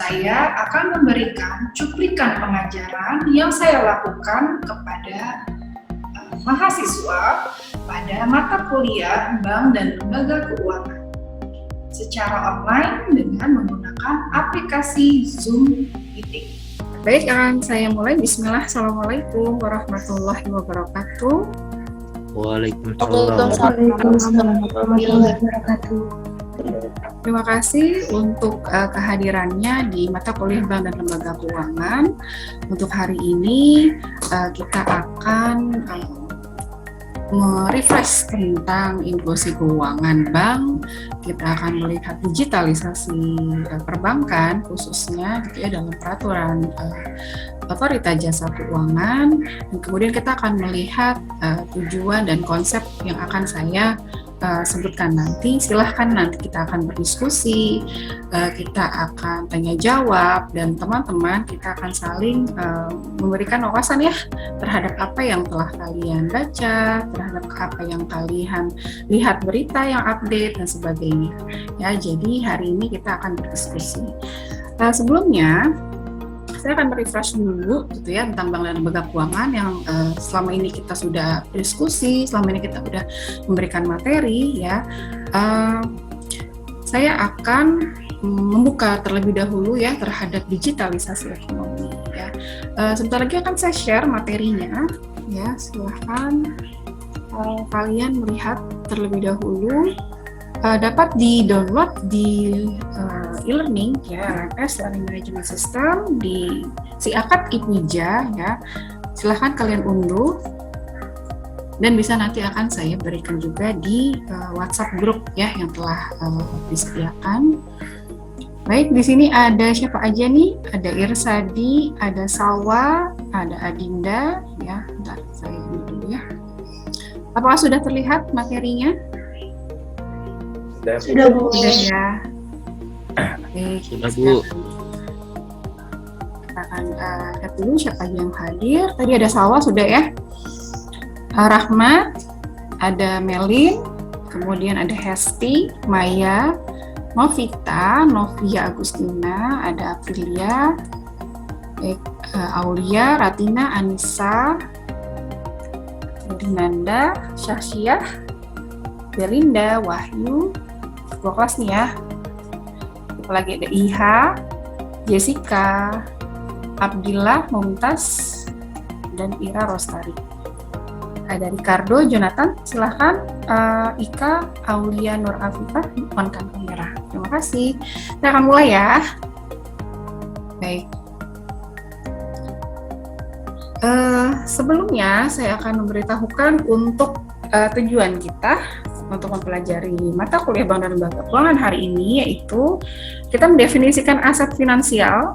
saya akan memberikan cuplikan pengajaran yang saya lakukan kepada mahasiswa pada mata kuliah Bank dan Lembaga Keuangan secara online dengan menggunakan aplikasi Zoom Meeting. Baik, akan saya mulai. Bismillah. Assalamualaikum warahmatullahi wabarakatuh. Waalaikumsalam warahmatullahi wabarakatuh. Terima kasih untuk kehadirannya di mata kuliah Bank dan Lembaga Keuangan. Untuk hari ini kita akan merefresh tentang inklusi keuangan bank. Kita akan melihat digitalisasi perbankan khususnya gitu ya dalam peraturan Otorita Jasa Keuangan, dan kemudian kita akan melihat tujuan dan konsep yang akan saya sebutkan nanti. Silahkan nanti kita akan berdiskusi, kita akan tanya jawab, dan teman-teman kita akan saling memberikan wawasan ya terhadap apa yang telah kalian baca, terhadap apa yang kalian lihat berita yang update dan sebagainya. Ya, jadi hari ini kita akan berdiskusi. Sebelumnya saya akan merefresh dulu gitu ya tentang Bank dan Lembaga Keuangan yang selama ini kita sudah diskusi, selama ini kita sudah memberikan materi ya. Saya akan membuka terlebih dahulu ya terhadap digitalisasi ekonomi ya. Sebentar lagi akan saya share materinya ya. Silahkan kalian melihat terlebih dahulu. Dapat di-download di e-learning ya, LMS Learning Management System di Siakat IPIJA ya. Silahkan kalian unduh dan bisa nanti akan saya berikan juga di WhatsApp group ya yang telah disediakan. Baik, di sini ada siapa aja nih? Ada Irsadi, ada Salwa, ada Adinda ya. Bentar, saya ini dulu ya. Apakah sudah terlihat materinya? Sudah, Bu. Sudah ya. Oke, Sudah, Bu. Kita akan lihat dulu siapa yang hadir. Tadi ada Salwa sudah ya. Rahmat, ada Melin, kemudian ada Hesti, Maya, Novita, Novia Agustina, ada Aprilia, Aulia, Ratina, Anissa, Dinanda, Syahsyah, Belinda, Wahyu, dua kelas nih ya. Apalagi ada Iha, Jessica, Abdillah, Mumtaz, dan Ira Rostari. Ada Ricardo, Jonathan, silahkan. Ika, Aulia, Nur Afifah, on-kan kamera. Terima kasih. Kita akan mulai ya. Baik. Sebelumnya saya akan memberitahukan untuk tujuan kita untuk mempelajari mata kuliah Bank dan Lembaga Keuangan hari ini, yaitu kita mendefinisikan aset finansial.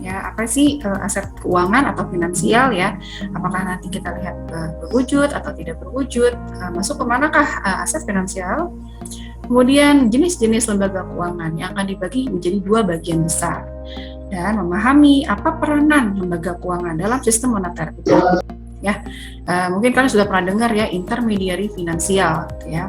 Ya, apa sih aset keuangan atau finansial ya? Apakah nanti kita lihat berwujud atau tidak berwujud? Masuk ke manakah aset finansial? Kemudian jenis-jenis lembaga keuangan yang akan dibagi menjadi dua bagian besar, dan memahami apa peranan lembaga keuangan dalam sistem moneter kita. Ya, mungkin kalian sudah pernah dengar ya intermediary finansial gitu ya.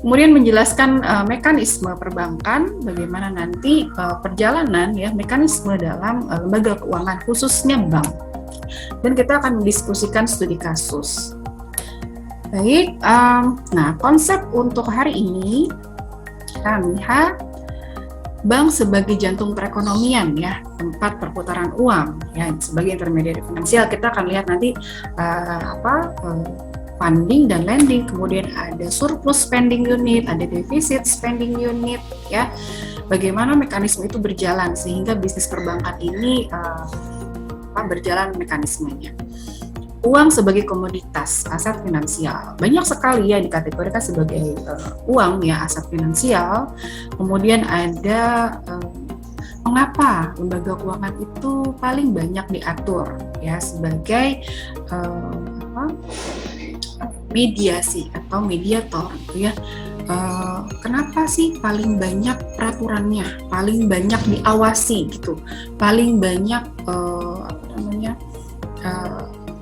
Kemudian menjelaskan mekanisme perbankan, bagaimana nanti perjalanan ya mekanisme dalam lembaga keuangan khususnya bank. Dan kita akan mendiskusikan studi kasus. Baik, nah konsep untuk hari ini kita lihat bank sebagai jantung perekonomian ya, tempat perputaran uang ya, sebagai intermediari finansial. Kita akan lihat nanti funding dan lending, kemudian ada surplus spending unit, ada deficit spending unit ya. Bagaimana mekanisme itu berjalan sehingga bisnis perbankan ini berjalan mekanismenya. Uang sebagai komoditas aset finansial, banyak sekali ya dikategorikan sebagai uang ya aset finansial. Kemudian ada mengapa lembaga keuangan itu paling banyak diatur ya sebagai mediasi atau mediator gitu ya. Kenapa sih paling banyak peraturannya, paling banyak diawasi gitu, paling banyak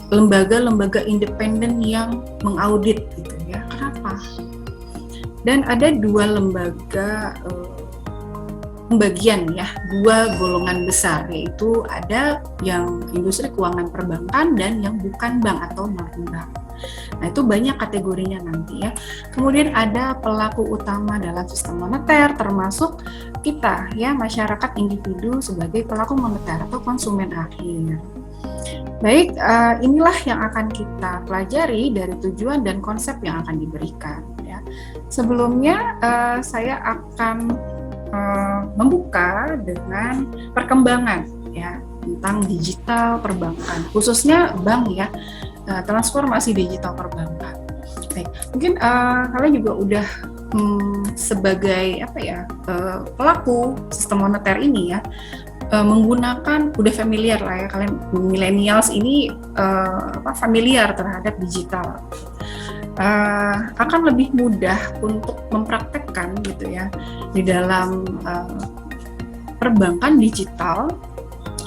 lembaga-lembaga independen yang mengaudit gitu ya. Kenapa? Dan ada dua lembaga pembagian ya, dua golongan besar, yaitu ada yang industri keuangan perbankan dan yang bukan bank atau non-bank. Nah, itu banyak kategorinya nanti ya. Kemudian ada pelaku utama dalam sistem moneter, termasuk kita ya, masyarakat individu sebagai pelaku moneter atau konsumen akhir. Baik, inilah yang akan kita pelajari dari tujuan dan konsep yang akan diberikan ya. Sebelumnya saya akan membuka dengan perkembangan ya tentang digital perbankan, khususnya bank ya, transformasi digital perbankan. Baik, mungkin kalian juga udah sebagai apa ya, pelaku sistem moneter ini ya, menggunakan, udah familiar lah ya, kalian millennials ini familiar terhadap digital. Akan lebih mudah untuk mempraktekkan gitu ya di dalam perbankan digital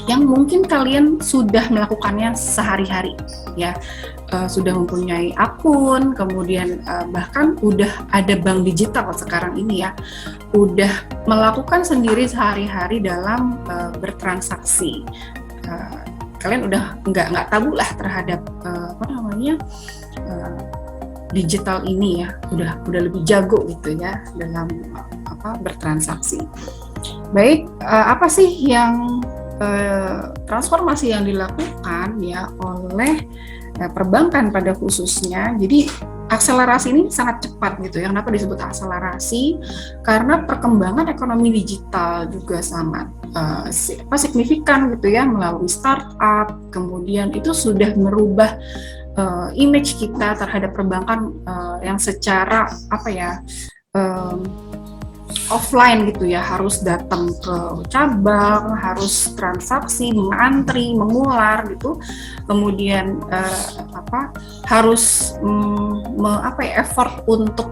yang mungkin kalian sudah melakukannya sehari-hari ya, sudah mempunyai akun, kemudian bahkan udah ada bank digital sekarang ini ya, udah melakukan sendiri sehari-hari dalam bertransaksi. Kalian udah nggak tabu lah terhadap digital ini ya, udah lebih jago gitu ya dalam bertransaksi. Baik, apa sih yang transformasi yang dilakukan ya oleh perbankan pada khususnya? Jadi akselerasi ini sangat cepat gitu ya. Kenapa disebut akselerasi? Karena perkembangan ekonomi digital juga sangat signifikan gitu ya, melalui startup, kemudian itu sudah merubah image kita terhadap perbankan yang secara offline gitu ya, harus datang ke cabang, harus transaksi, mengantri, mengular gitu, kemudian harus effort untuk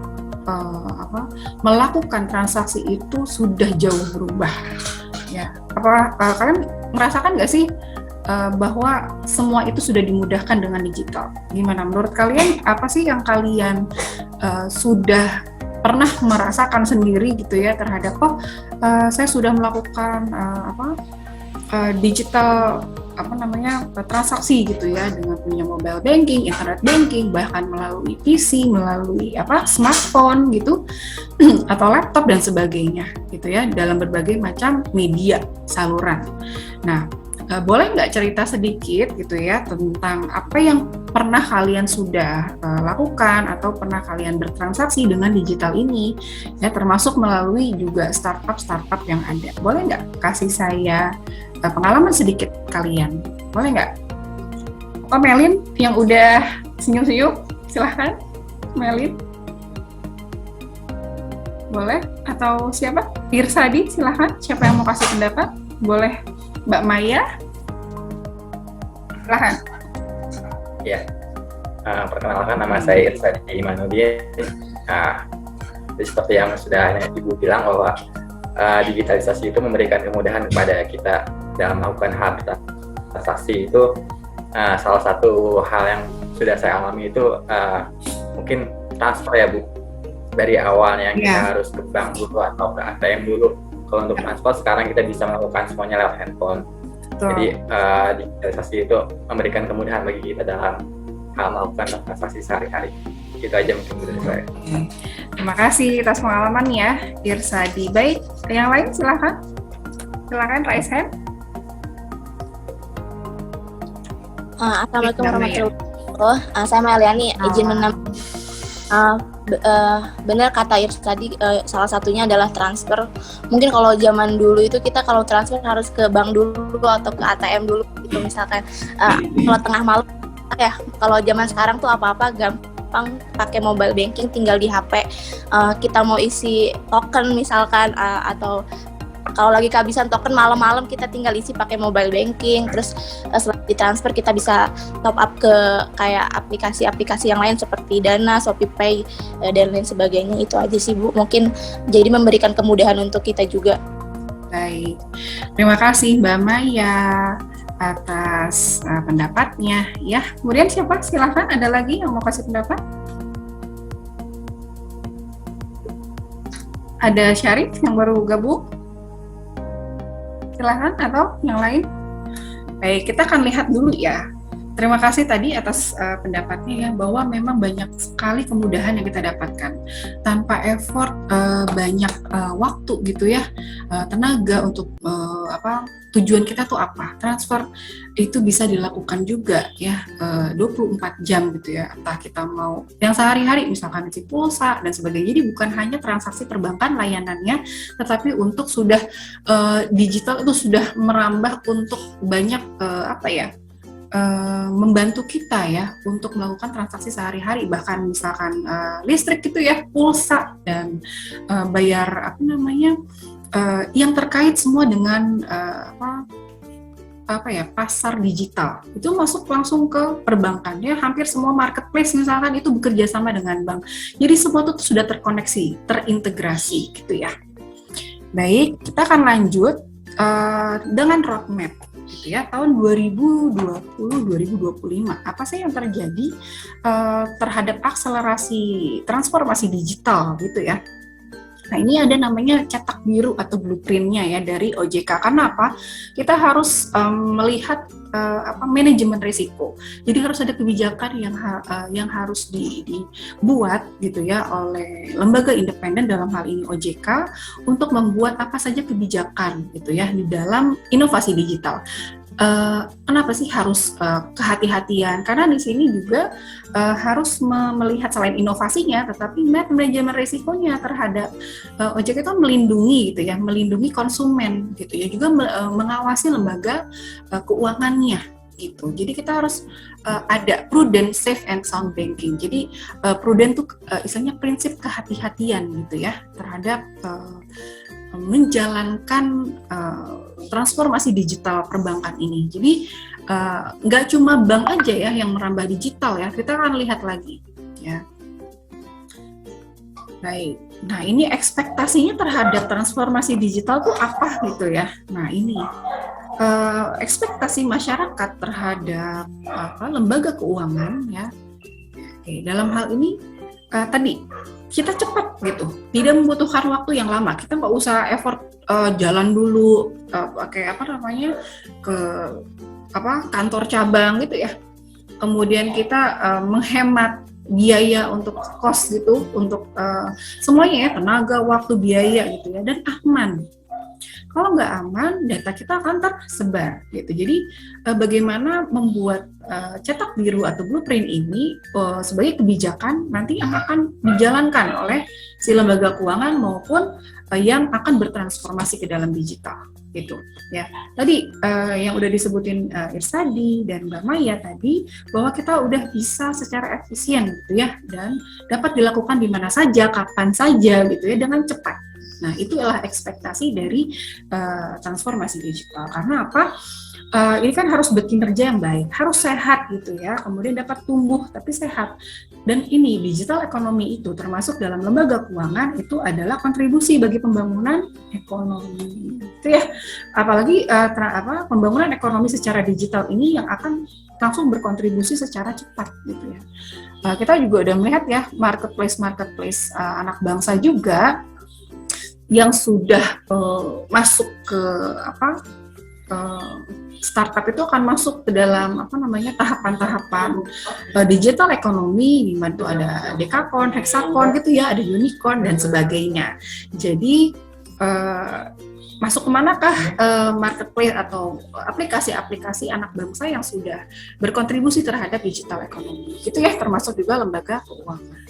melakukan transaksi itu sudah jauh berubah ya. Kalian merasakan nggak sih bahwa semua itu sudah dimudahkan dengan digital? Gimana menurut kalian, apa sih yang kalian sudah pernah merasakan sendiri gitu ya terhadap saya sudah melakukan digital transaksi gitu ya, dengan punya mobile banking, internet banking, bahkan melalui PC, melalui smartphone gitu atau laptop dan sebagainya gitu ya, dalam berbagai macam media saluran. Nah, boleh nggak cerita sedikit gitu ya tentang apa yang pernah kalian sudah lakukan atau pernah kalian bertransaksi dengan digital ini ya, termasuk melalui juga startup yang ada. Boleh nggak kasih saya pengalaman sedikit kalian? Boleh nggak? Melin yang udah senyum-senyum, silahkan Melin. Boleh? Atau siapa? Irsadi, silahkan. Siapa yang mau kasih pendapat? Boleh Mbak Maya? Silahkan. Ya, perkenalkan nama saya Irsadi Imanuddin. Jadi seperti yang sudah Ibu bilang bahwa digitalisasi itu memberikan kemudahan kepada kita dalam melakukan hal transaksi itu. Salah satu hal yang sudah saya alami itu mungkin transfer ya Bu, dari awalnya kita harus ke bank dulu atau ke ATM dulu. Kalau untuk transfer sekarang kita bisa melakukan semuanya lewat handphone. Jadi digitalisasi itu memberikan kemudahan bagi kita dalam hal melakukan transaksi sehari-hari. Itu aja mungkin dari saya. Terima kasih atas pengalaman ya, Irsadi. Baik, yang lain silakan. Silakan raise hand. Assalamualaikum warahmatullahi wabarakatuh. Saya Meliani, izin benar kata Irs tadi, salah satunya adalah transfer. Mungkin kalau zaman dulu itu kita kalau transfer harus ke bank dulu atau ke ATM dulu gitu, misalkan kalau tengah malam ya. Kalau zaman sekarang tuh apa-apa gampang pakai mobile banking, tinggal di HP. Kita mau isi token misalkan atau kalau lagi kehabisan token malam-malam, kita tinggal isi pakai mobile banking. Terus setelah ditransfer kita bisa top up ke kayak aplikasi-aplikasi yang lain seperti Dana, ShopeePay dan lain sebagainya. Itu aja sih Bu, mungkin jadi memberikan kemudahan untuk kita juga. Baik, terima kasih Mbak Maya atas pendapatnya ya. Kemudian siapa? Silahkan, ada lagi yang mau kasih pendapat? Ada Syarif yang baru gabung. Silahkan, atau yang lain? Baik, kita akan lihat dulu ya. Terima kasih tadi atas pendapatnya ya, bahwa memang banyak sekali kemudahan yang kita dapatkan tanpa effort banyak waktu gitu ya, tenaga untuk tujuan kita tuh apa. Transfer itu bisa dilakukan juga ya 24 jam gitu ya, entah kita mau yang sehari-hari misalkan isi pulsa dan sebagainya. Jadi bukan hanya transaksi perbankan layanannya, tetapi untuk sudah digital itu sudah merambah untuk banyak membantu kita ya untuk melakukan transaksi sehari-hari, bahkan misalkan listrik gitu ya, pulsa dan bayar yang terkait semua dengan pasar digital itu masuk langsung ke perbankan ya. Hampir semua marketplace misalkan itu bekerja sama dengan bank, jadi semua itu sudah terkoneksi, terintegrasi gitu ya. Baik, kita akan lanjut dengan roadmap gitu ya, tahun 2020-2025. Apa sih yang terjadi terhadap akselerasi transformasi digital gitu ya. Nah, ini ada namanya cetak biru atau blueprint-nya ya dari OJK. Karena apa? Kita harus melihat manajemen risiko. Jadi harus ada kebijakan yang harus dibuat gitu ya oleh lembaga independen, dalam hal ini OJK, untuk membuat apa saja kebijakan gitu ya di dalam inovasi digital. Kenapa sih harus kehati-hatian? Karena di sini juga harus melihat selain inovasinya, tetapi manajemen risikonya terhadap OJK itu melindungi gitu ya, melindungi konsumen gitu ya, juga mengawasi lembaga keuangannya gitu. Jadi kita harus ada prudent, safe and sound banking. Jadi prudent itu istilahnya prinsip kehati-hatian gitu ya terhadap menjalankan transformasi digital perbankan ini. Jadi nggak cuma bank aja ya yang merambah digital ya, kita akan lihat lagi ya. Baik, nah ini ekspektasinya terhadap transformasi digital tuh apa gitu ya. Nah ini ekspektasi masyarakat terhadap lembaga keuangan ya. Oke, dalam hal ini tadi kita cepat gitu, tidak membutuhkan waktu yang lama. Kita nggak usah effort jalan dulu pakai ke kantor cabang gitu ya. Kemudian kita menghemat biaya untuk kos gitu, untuk semuanya ya, tenaga, waktu, biaya gitu ya, dan aman. Kalau nggak aman, data kita akan tersebar gitu. Jadi bagaimana membuat cetak biru atau blueprint ini sebagai kebijakan nanti akan dijalankan oleh si lembaga keuangan maupun yang akan bertransformasi ke dalam digital gitu ya. Tadi yang udah disebutin Irsadi dan Mbak Maya tadi, bahwa kita udah bisa secara efisien gitu ya, dan dapat dilakukan di mana saja, kapan saja gitu ya, dengan cepat. Nah, itu adalah ekspektasi dari transformasi digital. Karena apa? Ini kan harus berkinerja yang baik, harus sehat gitu ya, kemudian dapat tumbuh tapi sehat. Dan ini digital ekonomi itu termasuk dalam lembaga keuangan itu adalah kontribusi bagi pembangunan ekonomi. Itu ya. Apalagi pembangunan ekonomi secara digital ini yang akan langsung berkontribusi secara cepat gitu ya. Kita juga udah melihat ya marketplace anak bangsa juga yang sudah masuk ke startup itu akan masuk ke dalam tahapan-tahapan digital ekonomi, di mana itu ada Dekakon, Hexakon gitu ya, ada Unicorn dan sebagainya. Jadi masuk kemanakah marketplace atau aplikasi-aplikasi anak bangsa yang sudah berkontribusi terhadap digital ekonomi, gitu ya, termasuk juga lembaga keuangan.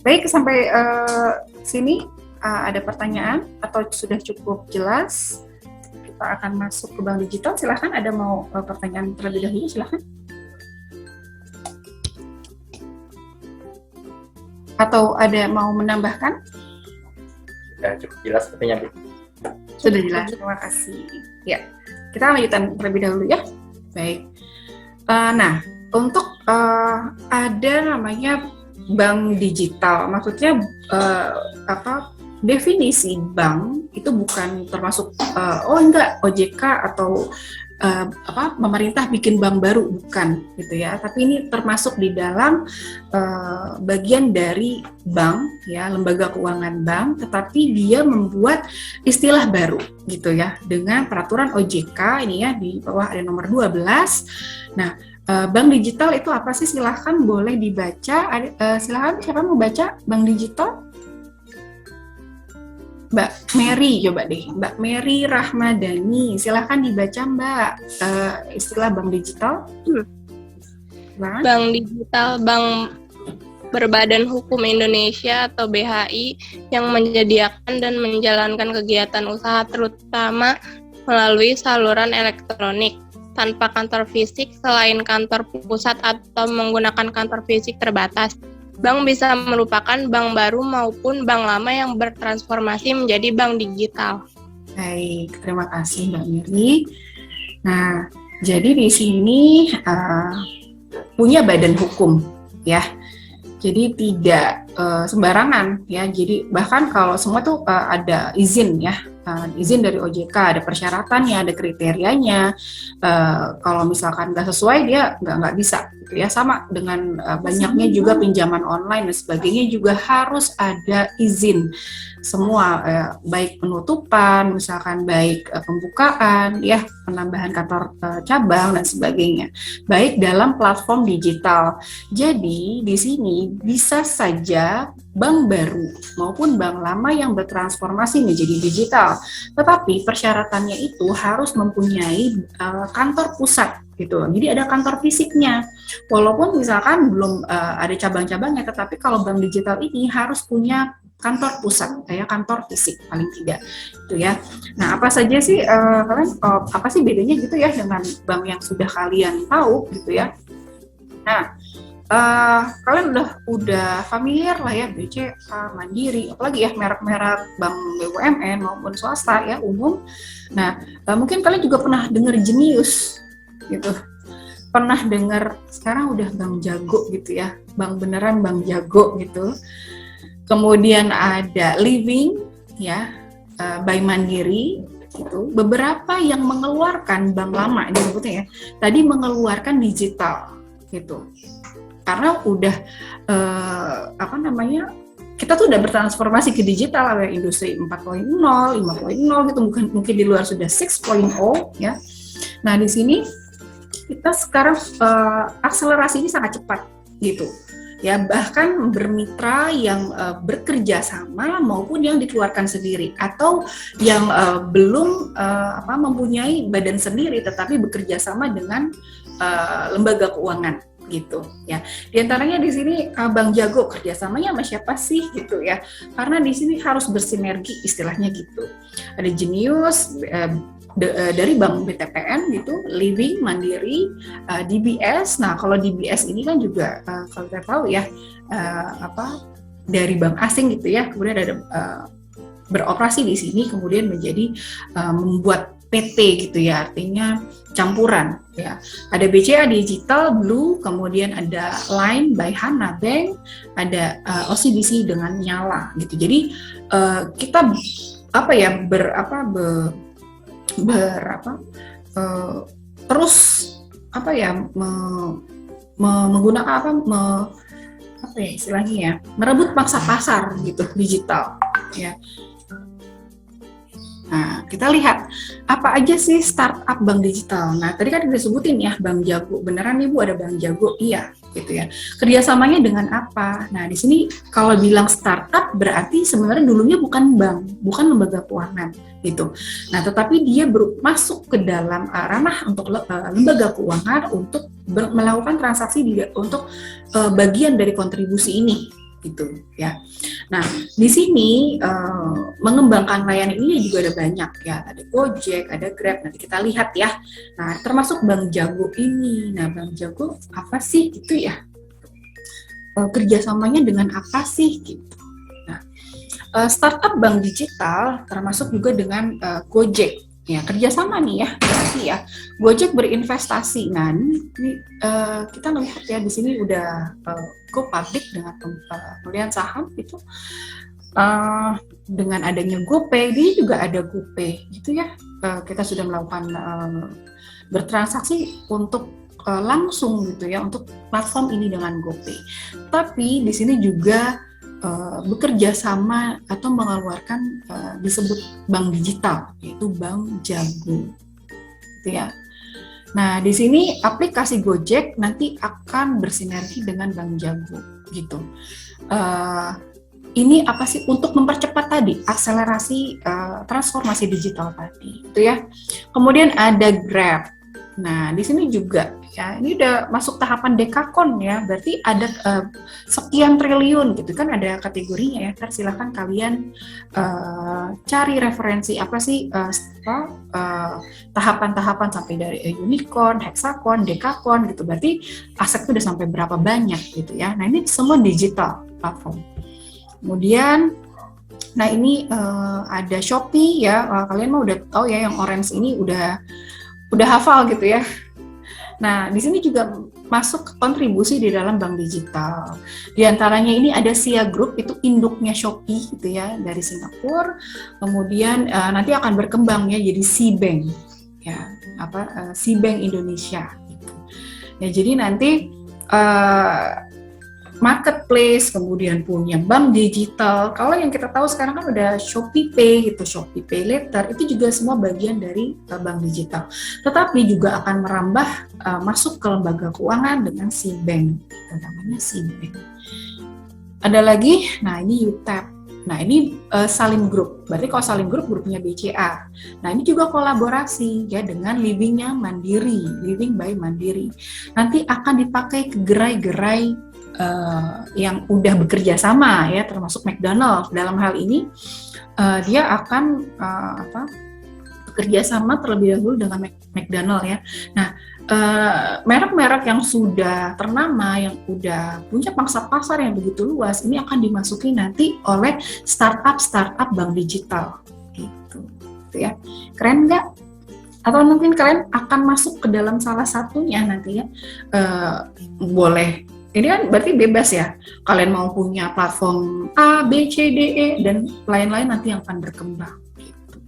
Baik, sampai sini ada pertanyaan atau sudah cukup jelas? Kita akan masuk ke bank digital. Silahkan, ada mau pertanyaan terlebih dahulu, silahkan. Atau ada mau menambahkan? Sudah cukup jelas sepertinya, Bu. Sudah jelas, terima kasih. Ya, kita lanjutkan terlebih dahulu ya. Baik. Nah, untuk ada namanya bank digital, maksudnya definisi bank itu bukan termasuk OJK atau pemerintah bikin bank baru, bukan gitu ya, tapi ini termasuk di dalam bagian dari bank ya, lembaga keuangan bank, tetapi dia membuat istilah baru gitu ya dengan peraturan OJK ini ya, di bawah ada nomor 12. Nah, bank digital itu apa sih? Silahkan boleh dibaca. Silahkan, siapa mau baca bank digital? Mbak Mary, coba deh, Mbak Mary Rahmadani, silahkan dibaca Mbak, istilah bank digital. Bank digital, bank berbadan hukum Indonesia atau BHI yang menyediakan dan menjalankan kegiatan usaha terutama melalui saluran elektronik tanpa kantor fisik selain kantor pusat atau menggunakan kantor fisik terbatas. Bank bisa merupakan bank baru maupun bank lama yang bertransformasi menjadi bank digital. Baik, terima kasih Mbak Mary. Nah, jadi di sini punya badan hukum ya. Jadi tidak sembarangan ya. Jadi bahkan kalau semua tuh ada izin ya. Izin dari OJK, ada persyaratannya, ada kriterianya. Kalau misalkan nggak sesuai, dia nggak bisa gitu ya. Sama dengan banyaknya juga pinjaman online dan sebagainya juga harus ada izin semua, baik penutupan, misalkan baik pembukaan, ya penambahan kantor cabang dan sebagainya, baik dalam platform digital. Jadi di sini bisa saja bank baru maupun bank lama yang bertransformasi menjadi digital. Tetapi persyaratannya itu harus mempunyai kantor pusat gitu. Jadi ada kantor fisiknya. Walaupun misalkan belum ada cabang-cabangnya, tetapi kalau bank digital ini harus punya kantor pusat, kayak kantor fisik paling tidak, gitu ya. Nah, apa saja sih kalian apa sih bedanya gitu ya dengan bank yang sudah kalian tahu gitu ya? Nah, kalian udah familiar lah ya, BCA, Mandiri, apalagi ya merek-merek bank BUMN maupun swasta ya umum. Nah, mungkin kalian juga pernah dengar Jenius gitu, pernah dengar, sekarang udah Bank Jago gitu ya, bank beneran Bank Jago gitu. Kemudian ada Living ya, by Mandiri gitu. Beberapa yang mengeluarkan bank lama ini sebutnya ya, tadi mengeluarkan digital gitu. Karena udah kita tuh udah bertransformasi ke digital, ada industri 4.0, 5.0 gitu, mungkin di luar sudah 6.0 ya. Nah, di sini kita sekarang akselerasi ini sangat cepat gitu. Ya, bahkan bermitra yang bekerja sama maupun yang dikeluarkan sendiri atau yang belum mempunyai badan sendiri tetapi bekerja sama dengan lembaga keuangan gitu ya. Di antaranya di sini Bank Jago kerjasamanya sama siapa sih gitu ya? Karena di sini harus bersinergi istilahnya gitu. Ada Jenius dari Bank BTPN gitu, Living, Mandiri, DBS. Nah, kalau DBS ini kan juga kalau kita tahu ya dari bank asing gitu ya, kemudian ada beroperasi di sini, kemudian menjadi membuat PT gitu ya, artinya campuran ya. Ada BCA Digital, Blue, kemudian ada Line by Hana Bank, ada OCBC dengan Nyala gitu. Jadi kita terus menggunakan istilahnya ya, merebut pangsa pasar gitu digital ya. Nah, kita lihat apa aja sih startup bank digital. Nah, tadi kan disebutin ya Bank Jago, beneran nih Bu ada Bank Jago, iya gitu ya. Kerjasamanya dengan apa? Nah, di sini kalau bilang startup berarti sebenarnya dulunya bukan bank, bukan lembaga keuangan gitu. Nah, tetapi dia masuk ke dalam ranah untuk lembaga keuangan untuk melakukan transaksi untuk bagian dari kontribusi ini gitu ya. Nah, di sini mengembangkan layanan ini juga ada banyak ya, ada Gojek, ada Grab, nanti kita lihat ya. Nah, termasuk Bank Jago ini. Nah, Bank Jago apa sih gitu ya? Kerjasamanya dengan apa sih gitu? Nah, startup bank digital termasuk juga dengan Gojek. Ya, kerjasama nih ya, berarti ya. Gojek berinvestasi. Nah, ini kita melihat ya di sini udah go public dengan pembelian saham itu dengan adanya GoPay, dia juga ada GoPay gitu ya. Kita sudah melakukan bertransaksi untuk langsung gitu ya untuk platform ini dengan GoPay. Tapi di sini juga bekerja sama atau mengeluarkan disebut bank digital, yaitu Bank Jago, gitu ya. Nah, di sini aplikasi Gojek nanti akan bersinergi dengan Bank Jago, gitu. Ini apa sih untuk mempercepat tadi akselerasi transformasi digital tadi, gitu ya. Kemudian ada Grab. Nah, di sini juga ya, ini udah masuk tahapan dekakon ya, berarti ada sekian triliun gitu kan, ada kategorinya ya. Silakan kalian cari referensi apa sih tahapan-tahapan sampai dari unicorn, hexagon, dekakon gitu. Berarti asetnya udah sampai berapa banyak gitu ya. Nah, ini semua digital platform. Kemudian nah ini ada Shopee ya, kalian mah udah tahu ya yang orange ini udah hafal gitu ya. Nah, di sini juga masuk kontribusi di dalam bank digital. Di antaranya ini ada Sia Group, itu induknya Shopee gitu ya, dari Singapura. Kemudian nanti akan berkembang ya jadi Cbank ya, Cbank Indonesia gitu. Ya, jadi nanti marketplace, kemudian punya bank digital. Kalau yang kita tahu sekarang kan udah Shopee Pay gitu, Shopee Pay Later, itu juga semua bagian dari bank digital. Tetapi juga akan merambah masuk ke lembaga keuangan dengan Cbank, namanya Cbank. Ada lagi, nah ini UTAP. Nah ini Salim Group, berarti kalau Salim Group grupnya BCA. Nah ini juga kolaborasi ya dengan Livingnya Mandiri, Living by Mandiri. Nanti akan dipakai ke gerai-gerai yang udah bekerja sama ya, termasuk McDonald. Dalam hal ini dia akan bekerja sama terlebih dahulu dengan McDonald ya. Nah, merek-merek yang sudah ternama, yang udah punya pangsa pasar yang begitu luas, ini akan dimasuki nanti oleh startup bank digital gitu ya. Keren nggak? Atau mungkin kalian akan masuk ke dalam salah satunya nanti ya, boleh. Ini kan berarti bebas ya, kalian mau punya platform A, B, C, D, E, dan lain-lain nanti yang akan berkembang. Gitu.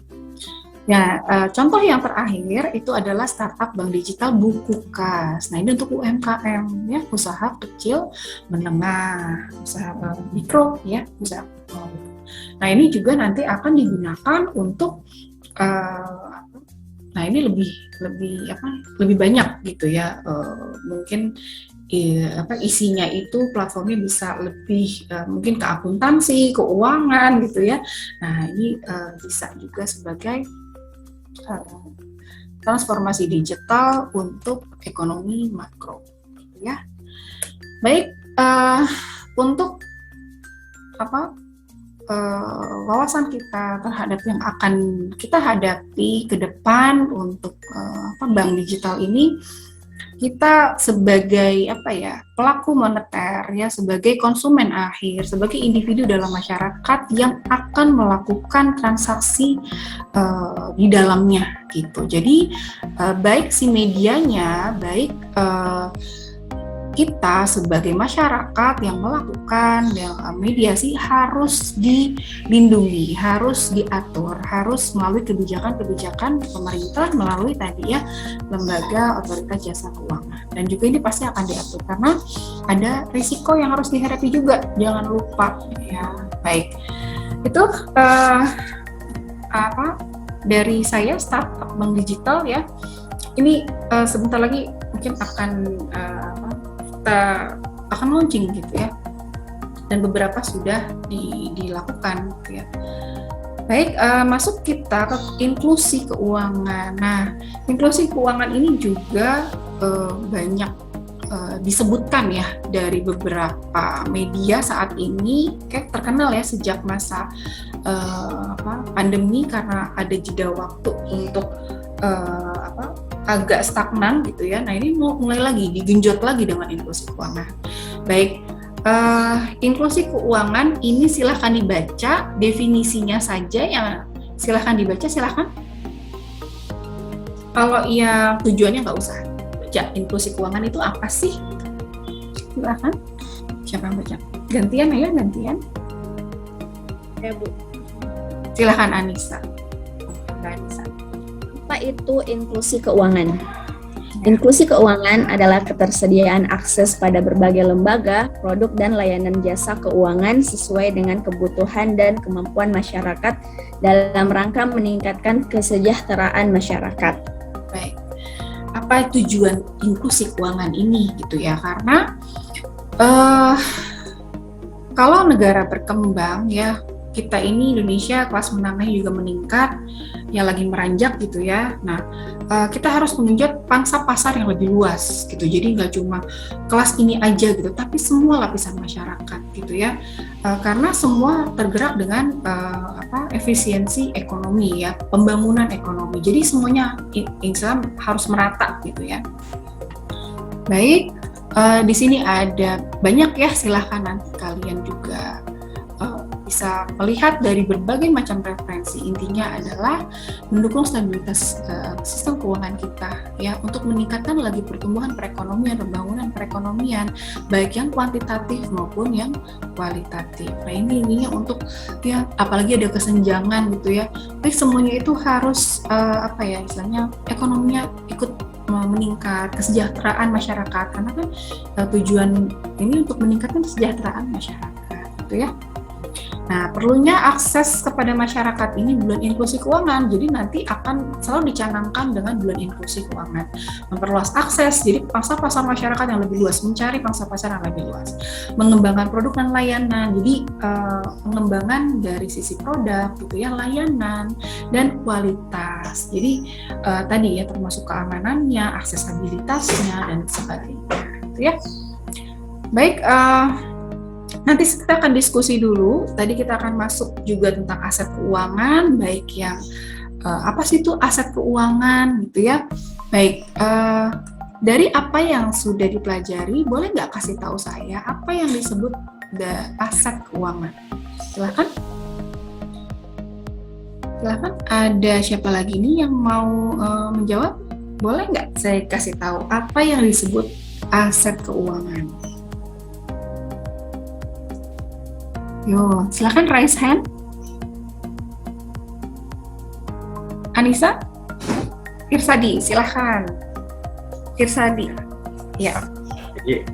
Ya, contoh yang terakhir itu adalah startup bank digital Bukukas. Nah ini untuk UMKM ya, usaha kecil, menengah, usaha mikro ya, usaha. Nah ini juga nanti akan digunakan untuk nah ini lebih banyak gitu ya, mungkin isinya itu platformnya bisa lebih mungkin ke akuntansi, keuangan gitu ya. Nah ini bisa juga sebagai transformasi digital untuk ekonomi makro gitu ya. Baik, untuk wawasan kita terhadap yang akan kita hadapi ke depan untuk bank digital ini, kita sebagai pelaku moneter ya, sebagai konsumen akhir, sebagai individu dalam masyarakat yang akan melakukan transaksi di dalamnya gitu. Jadi baik si medianya, baik kita sebagai masyarakat yang melakukan mediasi harus dilindungi, harus diatur, harus melalui kebijakan pemerintah, melalui tadi ya lembaga otoritas jasa keuangan. Dan juga ini pasti akan diatur karena ada risiko yang harus dihadapi juga, jangan lupa ya. Baik, itu dari saya startup bank digital ya. Ini sebentar lagi mungkin akan kita akan launching gitu ya, dan beberapa sudah dilakukan gitu ya. Baik, masuk kita ke inklusi keuangan. Nah, inklusi keuangan ini juga banyak disebutkan ya dari beberapa media saat ini, kayak terkenal ya sejak masa pandemi, karena ada jeda waktu untuk agak stagnan gitu ya. Nah ini mau mulai lagi digenjot lagi dengan inklusi keuangan. Baik, inklusi keuangan ini silahkan dibaca definisinya saja ya, silahkan dibaca, silahkan. Kalau ya tujuannya nggak usah baca. Inklusi keuangan itu apa sih? Silahkan. Siapa yang baca? Gantian ya, gantian. Ya, Bu. Silakan Anissa. Mbak Anissa. Apa itu inklusi keuangan? Inklusi keuangan adalah ketersediaan akses pada berbagai lembaga, produk, dan layanan jasa keuangan sesuai dengan kebutuhan dan kemampuan masyarakat dalam rangka meningkatkan kesejahteraan masyarakat. Baik. Apa tujuan inklusi keuangan ini gitu ya? Karena kalau negara berkembang ya, kita ini Indonesia kelas menengahnya juga meningkat, yang lagi meranjak gitu ya. Nah, kita harus mengenjot pangsa pasar yang lebih luas gitu. Jadi nggak cuma kelas ini aja gitu, tapi semua lapisan masyarakat gitu ya. Karena semua tergerak dengan efisiensi ekonomi ya, pembangunan ekonomi. Jadi semuanya Islam harus merata gitu ya. Baik, di sini ada banyak ya, silahkan nanti kalian juga bisa melihat dari berbagai macam referensi. Intinya adalah mendukung stabilitas sistem keuangan kita ya, untuk meningkatkan lagi pertumbuhan perekonomian, pembangunan perekonomian baik yang kuantitatif maupun yang kualitatif. Nah, ini ininya untuk ya, apalagi ada kesenjangan gitu ya. Baik, semuanya itu harus istilahnya ekonominya ikut meningkat, kesejahteraan masyarakat, karena kan tujuan ini untuk meningkatkan kesejahteraan masyarakat gitu ya. Nah, perlunya akses kepada masyarakat ini bulan inklusi keuangan, jadi nanti akan selalu dicanangkan dengan bulan inklusi keuangan. Memperluas akses, jadi pangsa pasar masyarakat yang lebih luas, mencari pangsa pasar yang lebih luas. Mengembangkan produk dan layanan, jadi pengembangan dari sisi produk, gitu ya, layanan, dan kualitas. Jadi tadi ya, termasuk keamanannya, aksesabilitasnya, dan sebagainya. Gitu ya. Baik, nanti kita akan diskusi dulu. Tadi kita akan masuk juga tentang aset keuangan, baik yang apa sih itu aset keuangan gitu ya. Baik, dari apa yang sudah dipelajari, boleh nggak kasih tahu saya apa yang disebut aset keuangan? Silakan. Silakan. Ada siapa lagi nih yang mau menjawab? Boleh nggak saya kasih tahu apa yang disebut aset keuangan? Yo, silakan raise hand. Anissa, Irsadi, silakan. Irsadi, ya. Jadi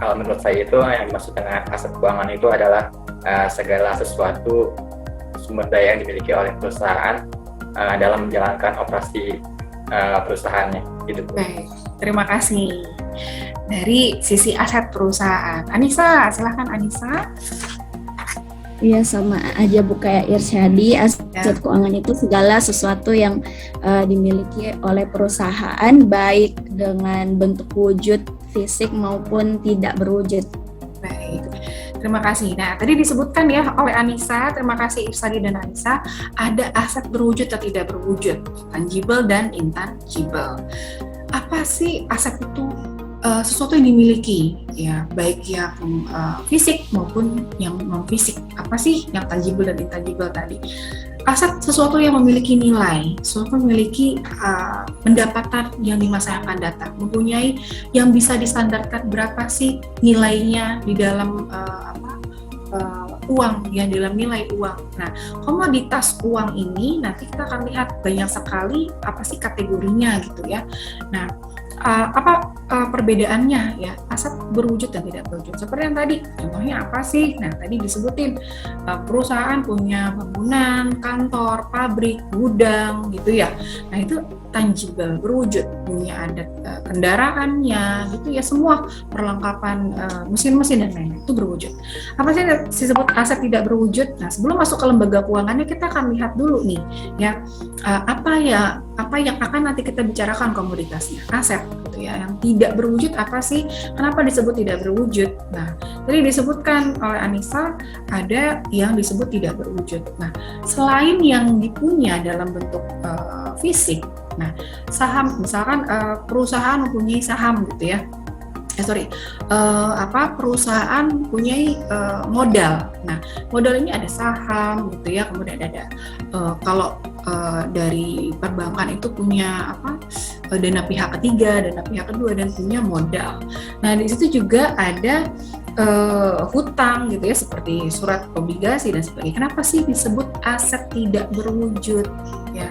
kalau menurut saya itu yang dimaksud dengan aset keuangan itu adalah segala sesuatu sumber daya yang dimiliki oleh perusahaan dalam menjalankan operasi perusahaannya. Gitu. Baik, terima kasih. Dari sisi aset perusahaan, Anissa, silakan Anissa. Iya, sama aja Bu kayak Irsyadi. Aset keuangan itu segala sesuatu yang dimiliki oleh perusahaan, baik dengan bentuk wujud fisik maupun tidak berwujud. Baik, terima kasih. Nah, tadi disebutkan ya oleh Anissa, terima kasih Irsadi dan Anissa, ada aset berwujud atau tidak berwujud, tangible dan intangible. Apa sih aset itu? Sesuatu yang dimiliki ya, baik yang fisik maupun yang non fisik. Apa sih yang tangible dan intangible tadi? Aset sesuatu yang memiliki nilai, sesuatu yang memiliki pendapatan yang di masa yang akan datang, mempunyai yang bisa distandarkan berapa sih nilainya di dalam uang, ya, dalam nilai uang. Nah, komoditas uang ini nanti kita akan lihat banyak sekali apa sih kategorinya gitu ya. Nah, perbedaannya ya, aset berwujud dan tidak berwujud. Seperti yang tadi, contohnya apa sih? Nah, tadi disebutin perusahaan punya bangunan, kantor, pabrik, gudang gitu ya. Nah, itu tangible, berwujud, punya ada kendaraannya gitu ya, semua perlengkapan mesin-mesin dan lain-lain itu berwujud. Apa sih disebut aset tidak berwujud? Nah, sebelum masuk ke lembaga keuangannya, kita akan lihat dulu nih ya, apa yang akan nanti kita bicarakan komoditasnya, aset gitu ya. Yang tidak berwujud apa sih? Kenapa disebut tidak berwujud? Nah, tadi disebutkan oleh Anissa ada yang disebut tidak berwujud. Nah, selain yang dipunya dalam bentuk fisik, nah, saham misalkan perusahaan mempunyai saham gitu ya. Perusahaan mempunyai modal. Nah, modal ini ada saham gitu ya, kemudian ada kalau dari perbankan itu punya dana pihak ketiga, dana pihak kedua, dan punya modal. Nah, di situ juga ada hutang gitu ya, seperti surat obligasi dan sebagainya. Kenapa sih disebut aset tidak berwujud? Ya,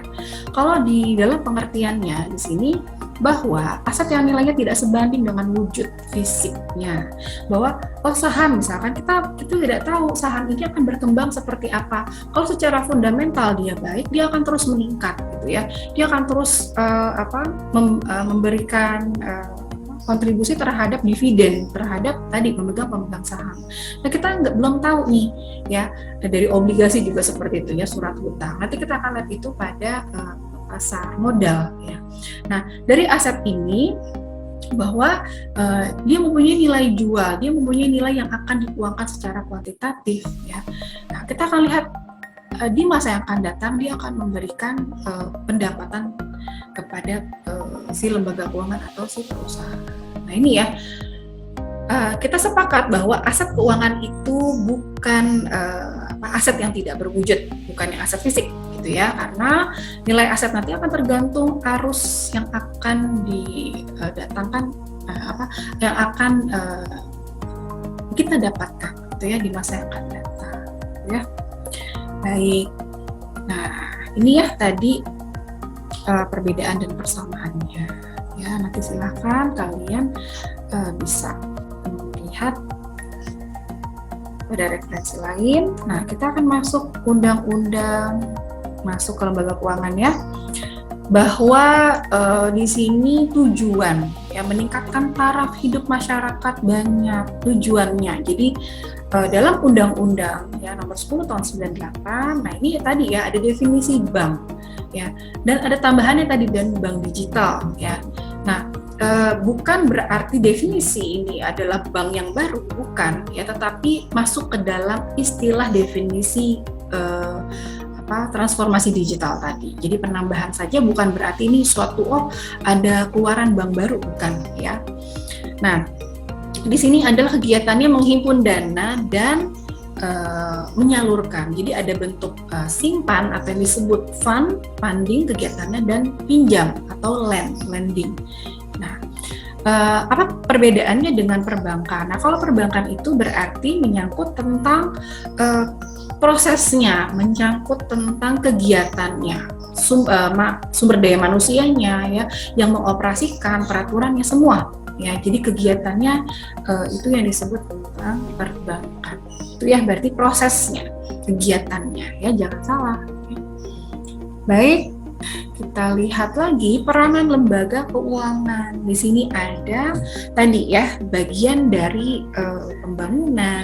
kalau di dalam pengertiannya di sini bahwa aset yang nilainya tidak sebanding dengan wujud fisiknya. Bahwa saham misalkan kita tidak tahu saham ini akan berkembang seperti apa. Kalau secara fundamental dia baik, dia akan terus meningkat gitu ya. Dia akan terus memberikan kontribusi terhadap dividen, terhadap tadi pemegang saham. Nah, kita belum tahu nih ya, dari obligasi juga seperti itu ya, surat hutang. Nanti kita akan lihat itu pada pasar modal ya. Nah, dari aset ini bahwa dia mempunyai nilai jual, dia mempunyai nilai yang akan dikuangkan secara kuantitatif ya. Nah, kita akan lihat di masa yang akan datang dia akan memberikan pendapatan kepada si lembaga keuangan atau si perusahaan. Nah, ini ya, kita sepakat bahwa aset keuangan itu bukan aset yang tidak berwujud, bukan yang aset fisik gitu ya, karena nilai aset nanti akan tergantung arus yang akan didatangkan, yang akan kita dapatkan gitu ya di masa yang akan datang ya. Baik, nah ini ya tadi perbedaan dan persamaannya ya. Nanti silahkan kalian bisa melihat pada referensi lain. Nah, kita akan masuk undang-undang masuk ke lembaga keuangan ya, bahwa di sini tujuan ya meningkatkan taraf hidup masyarakat banyak tujuannya. Jadi dalam undang-undang ya nomor 10 tahun 98, nah ini tadi ya ada definisi bank ya, dan ada tambahannya tadi dan bank digital ya. Nah, bukan berarti definisi ini adalah bank yang baru, bukan ya, tetapi masuk ke dalam istilah definisi transformasi digital tadi. Jadi penambahan saja, bukan berarti ini suatu ada keluaran bank baru, bukan ya. Nah, di sini adalah kegiatannya menghimpun dana dan menyalurkan. Jadi ada bentuk simpan atau yang disebut funding kegiatannya, dan pinjam atau lending. Nah, apa perbedaannya dengan perbankan? Nah, kalau perbankan itu berarti menyangkut tentang prosesnya, menyangkut tentang kegiatannya, sumber daya manusianya ya, yang mengoperasikan peraturannya semua ya. Jadi kegiatannya itu yang disebut tentang perbankan. Itu ya berarti prosesnya, kegiatannya ya, jangan salah. Baik, kita lihat lagi peranan lembaga keuangan. Di sini ada tadi ya bagian dari pembangunan,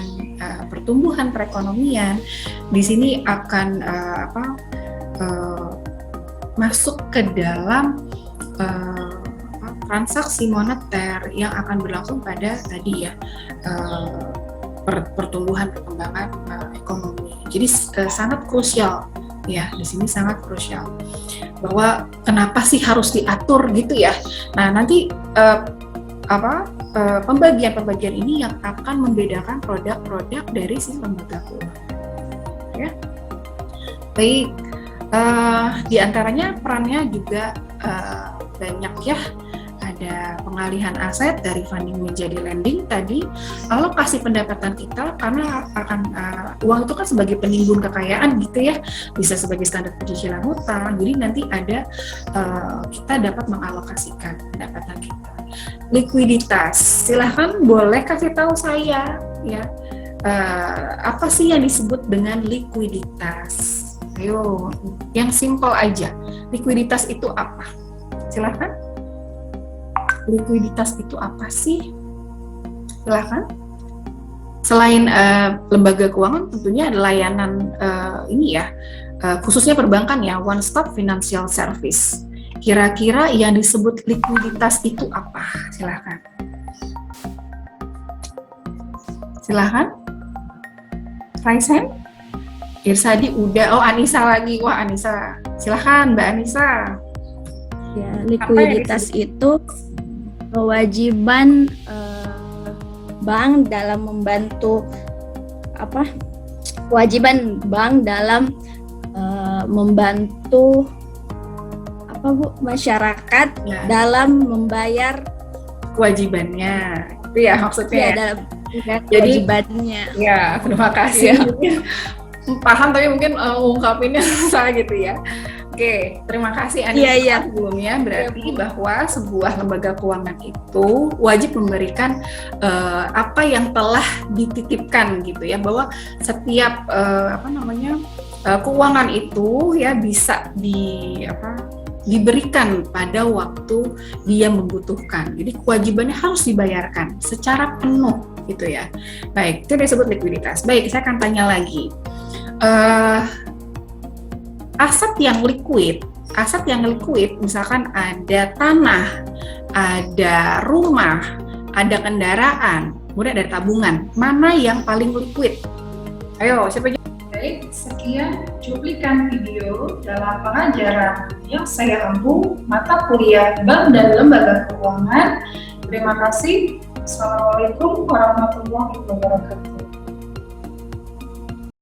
pertumbuhan perekonomian. Di sini akan masuk ke dalam transaksi moneter yang akan berlangsung pada tadi ya pertumbuhan perkembangan ekonomi. Jadi sangat krusial ya, di sini sangat krusial bahwa kenapa sih harus diatur gitu ya. Nah, nanti pembagian ini yang akan membedakan produk-produk dari si lembaga keuangan ya. Baik, di antaranya perannya juga banyak ya. Ada pengalihan aset dari funding menjadi lending tadi, alokasi pendapatan kita, karena akan uang itu kan sebagai penimbun kekayaan gitu ya, bisa sebagai standar pencicilan hutang. Jadi nanti ada kita dapat mengalokasikan pendapatan kita. Likuiditas, silahkan boleh kasih tahu saya ya, apa sih yang disebut dengan likuiditas? Ayo, yang simple aja. Likuiditas itu apa? Silahkan. Likuiditas itu apa sih? Silahkan. Selain lembaga keuangan, tentunya ada layanan ini ya, khususnya perbankan ya, one stop financial service. Kira-kira yang disebut likuiditas itu apa? Silahkan. Silahkan. Raisen? Irsadi udah. Oh, Anissa lagi. Wah, Anissa. Silahkan, Mbak Anissa. Ya, likuiditas itu kewajiban bank dalam membantu kewajiban bank dalam membantu masyarakat ya, dalam membayar kewajibannya. Itu ya maksudnya. Ya, ya? kewajibannya. Ya, terima kasih. Paham tapi mungkin ungkapinnya susah gitu ya. Oke, terima kasih Anissa sebelumnya. Berarti bahwa sebuah lembaga keuangan itu wajib memberikan apa yang telah dititipkan gitu ya, bahwa setiap keuangan itu ya bisa diberikan pada waktu dia membutuhkan. Jadi kewajibannya harus dibayarkan secara penuh gitu ya. Baik, itu disebut likuiditas. Baik, saya akan tanya lagi. Aset yang liquid misalkan ada tanah, ada rumah, ada kendaraan, kemudian ada tabungan. Mana yang paling liquid? Ayo, siapa jawab? Baik, sekian cuplikan video dalam pengajaran yang saya ampu mata kuliah Bank dan Lembaga Keuangan. Terima kasih. Assalamualaikum warahmatullahi wabarakatuh.